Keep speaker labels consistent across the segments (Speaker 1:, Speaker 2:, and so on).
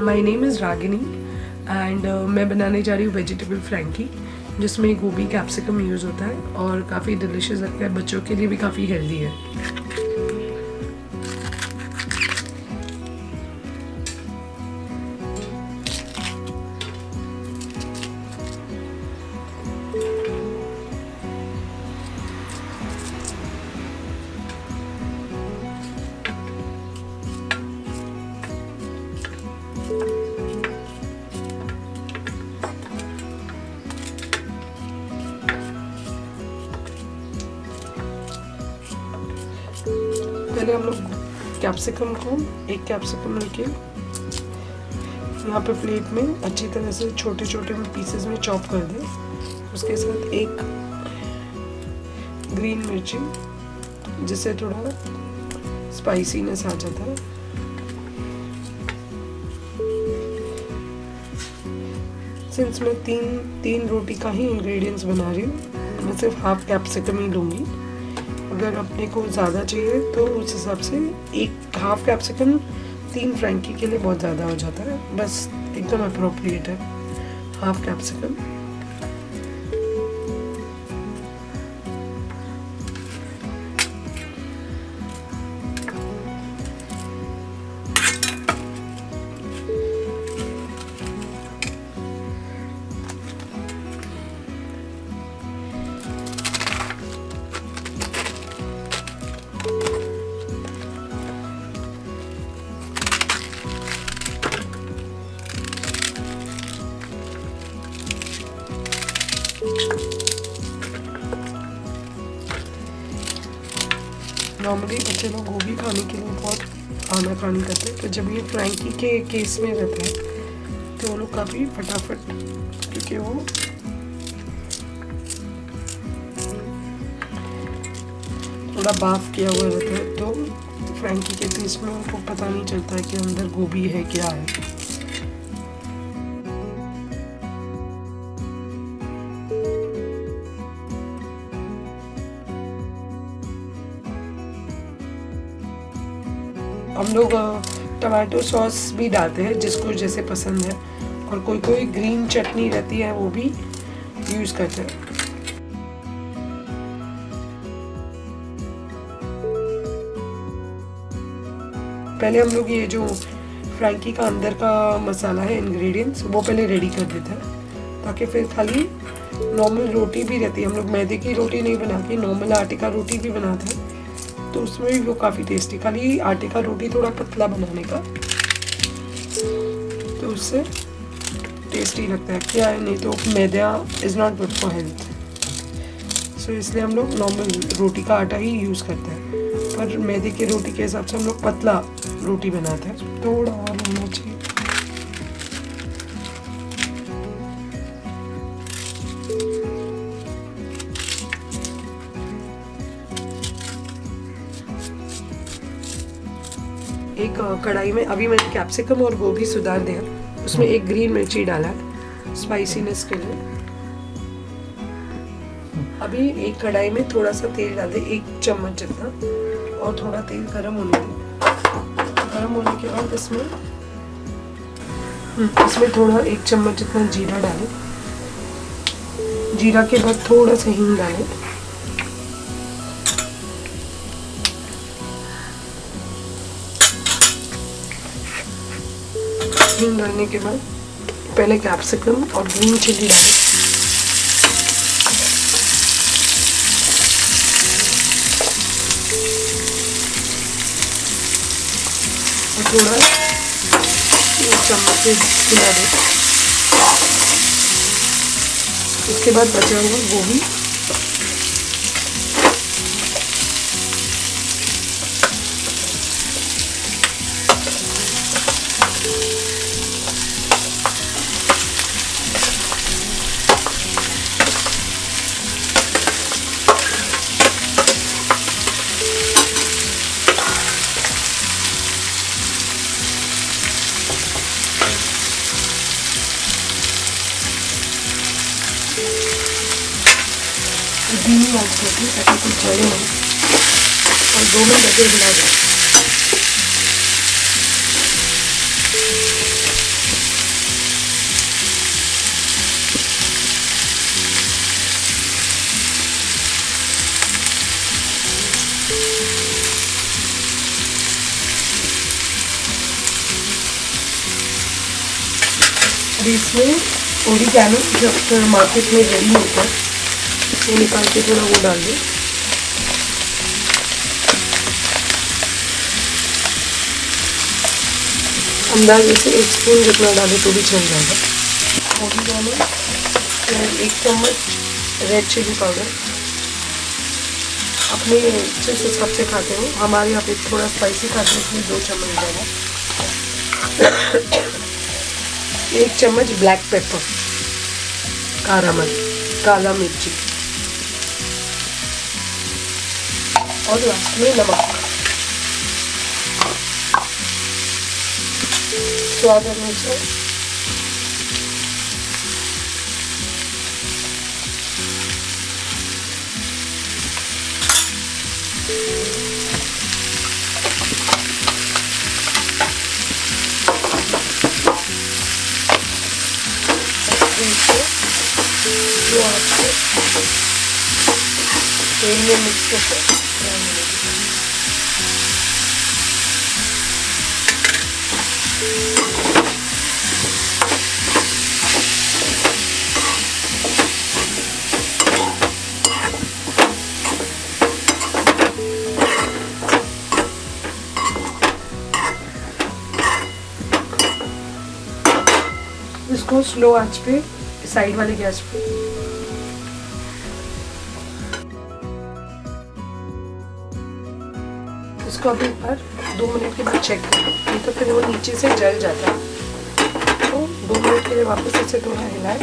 Speaker 1: My name is Ragini and मैं बनाने जा रही हूँ वेजिटेबल फ्रैंकी, जिसमें गोभी कैप्सिकम यूज़ होता है और काफ़ी डिलिशियस लगता है, बच्चों के लिए भी काफ़ी हेल्दी है। पहले हम लोग कैप्सिकम को एक कैप्सिकम लेके यहाँ पे प्लेट में अच्छी तरह से छोटे छोटे पीसेस में चॉप कर दें। उसके साथ एक ग्रीन मिर्ची, जिससे थोड़ा स्पाइसीनेस आ जाता है। सिंस मैं तीन रोटी का ही इंग्रेडिएंट्स बना रही हूँ, मैं सिर्फ हाफ कैप्सिकम ही लूँगी। अगर अपने को ज़्यादा चाहिए तो उस हिसाब से एक हाफ कैप्सिकम 3 फ्रैंकी के लिए बहुत ज़्यादा हो जाता है, बस एकदम अप्रोप्रिएट है हाफ कैप्सिकम। नॉर्मली बच्चे लोग गोभी खाने के लिए बहुत आनाकानी करते हैं, तो जब ये फ्रैंकी के केस में रहता है तो वो लोग काफ़ी फटाफट, क्योंकि वो थोड़ा बाफ किया हुआ रहता है, तो फ्रैंकी के टेस्ट में उनको पता नहीं चलता है कि अंदर गोभी है क्या है। हम लोग टमाटो सॉस भी डालते हैं, जिसको जैसे पसंद है, और कोई कोई ग्रीन चटनी रहती है वो भी यूज़ करते हैं। पहले हम लोग ये जो फ्रैंकी का अंदर का मसाला है, इंग्रेडिएंट्स, वो पहले रेडी कर देते हैं, ताकि फिर खाली नॉर्मल रोटी भी रहती है। हम लोग मैदे की रोटी नहीं बना के नॉर्मल आटे का रोटी भी बनाते हैं, तो उसमें भी वो काफ़ी टेस्टी, खाली आटे का रोटी थोड़ा पतला बनाने का, तो उससे टेस्टी लगता है। क्या है, नहीं तो maida is not good for health, so इसलिए हम लोग नॉर्मल रोटी का आटा ही यूज़ करते हैं। पर मैदे की रोटी के हिसाब से हम लोग पतला रोटी बनाते हैं, थोड़ा और होना चाहिए। एक कढ़ाई में अभी मैंने कैप्सिकम और गोभी सुधार दिया, उसमें एक ग्रीन मिर्ची डाला है स्पाइसीनेस के लिए। अभी एक कढ़ाई में थोड़ा सा तेल डाल दे, 1 चम्मच जितना, और थोड़ा तेल गर्म होने दे। गर्म होने के बाद इसमें थोड़ा 1 चम्मच जितना जीरा डालें। जीरा के बाद थोड़ा सा हींग डालें। हींग डालने के बाद पहले कैप्सिकम और ग्रीन चिली डालें। और थोड़ा 1 चम्मच से खिला दें। उसके बाद बचा हुआ गोभी धीमी आंच करके, ताकि कुछ जले नहीं, और 2 मिनट ढके हिला दें। अभी इसमें ओरिगैनो जो मार्केट में रेडी होता है वो निकाल के थोड़ा वो डाल दें। अंदाजे से 1 स्पून जितना डाले तो भी चल जाएगा। ओरिगैनो, 1 चम्मच रेड चिली पाउडर, अपने जिस हिसाब से खाते हो, हमारे यहाँ पे थोड़ा स्पाइसी खाते हैं इसलिए 2 चम्मच डाला। 1 चम्मच ब्लैक पेपर, काला मिर्ची, और लास्ट में नमक स्वाद अनुसार। तेल में मिक्स करके इसको स्लो आंच पे साइड वाले गैस पे इसको अभी एक बार 2 मिनट के बाद चेक करें, नहीं तो फिर वो नीचे से जल जाता है। तो 2 मिनट के लिए वापस इसे थोड़ा हिलाएं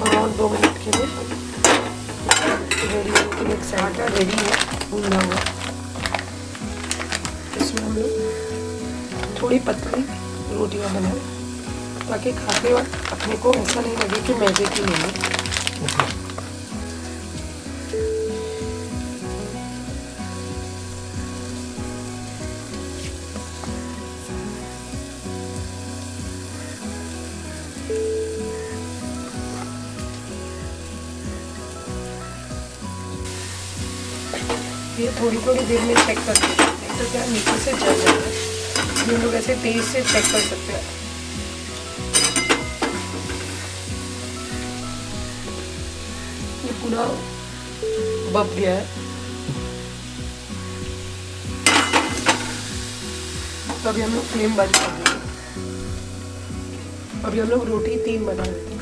Speaker 1: और 2 मिनट के लिए रेडी होने के लिए एक साइड का रेडी है भूना हुआ। इसमें हम लोग थोड़ी पतली रोटियां बनाएं ताकि खाते वक्त अपने को ऐसा नहीं लगे कि मैदे की नहीं है। ये थोड़ी थोड़ी देर में चेक करते हैं, नहीं तो क्या नीचे से जल जाता है। ये लोग ऐसे तेज से चेक कर सकते हैं। ये पूरा बप गया है। तो अभी हम लोग फ्लेम बंद कर देंगे। अभी हम लोग रोटी 3 बना देते हैं।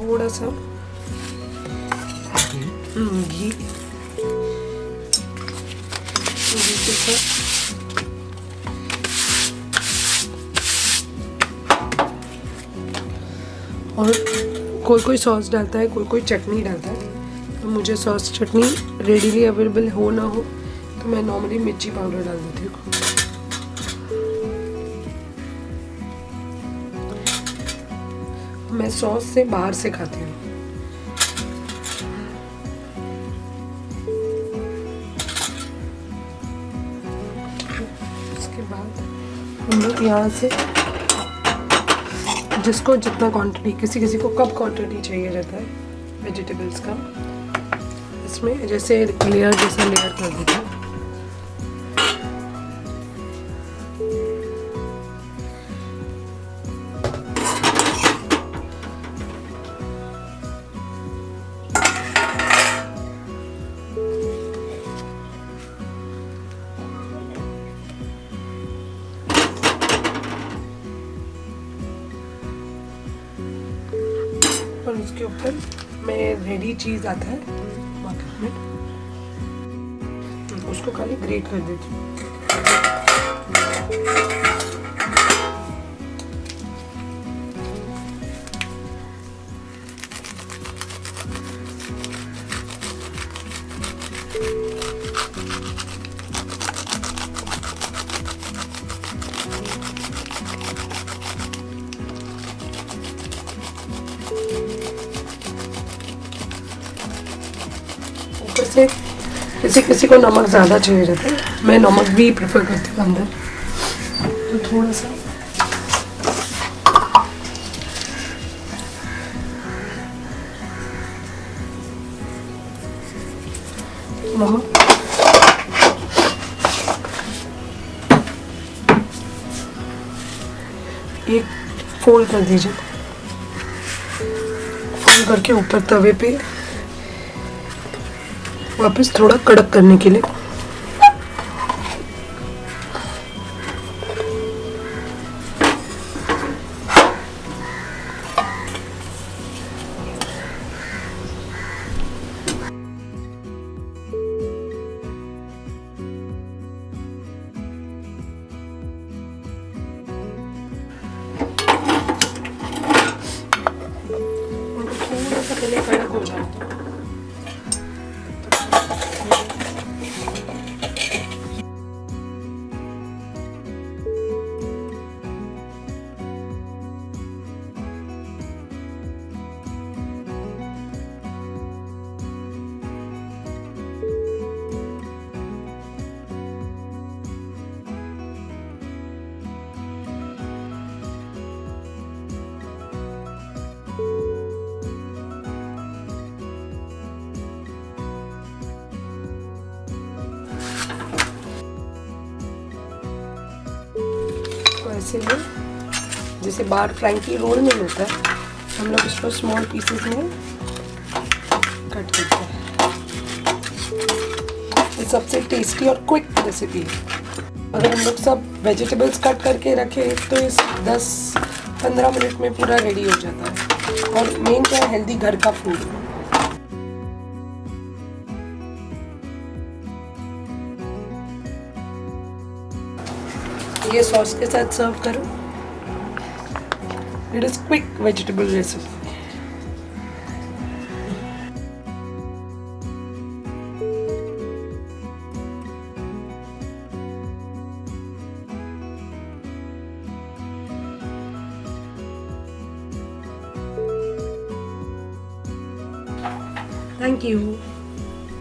Speaker 1: थोड़ा सा घी के साथ और कोई सॉस डालता है, कोई चटनी डालता है। तो मुझे सॉस चटनी रेडीली अवेलेबल हो ना हो तो मैं नॉर्मली मिर्ची पाउडर डाल देती हूँ। मैं सॉस से बाहर से खाती हूँ। उसके बाद हम लोग यहाँ से जिसको जितना क्वांटिटी, किसी को कप क्वांटिटी चाहिए रहता है वेजिटेबल्स का, इसमें जैसे लेयर जैसा लेयर कर देते हैं। और उसके ऊपर मैं रेडी चीज़ आता है मार्केट में, उसको खाली ग्रेट कर देती हूँ। ऊपर से किसी किसी को नमक ज़्यादा चाहिए रहता है, मैं नमक भी प्रेफर करती हूँ अंदर, तो थोड़ा सा नमक। एक फोल्ड कर दीजिए, फोल्ड करके ऊपर तवे पे वापस थोड़ा कड़क करने के लिए। थोड़ा सा पहले कड़क हो जाए तो ऐसे में जैसे बाहर फ्रैंकी रोल में होता है, हम लोग इसको स्मॉल पीसेस में कट करते हैं। ये सबसे टेस्टी और क्विक रेसिपी है। अगर हम लोग सब वेजिटेबल्स कट करके रखें तो इस 10-15 मिनट में पूरा रेडी हो जाता है। और मेन क्या है, हेल्दी घर का फूड। ये सॉस के साथ सर्व करो। It is quick vegetable recipe. Thank you.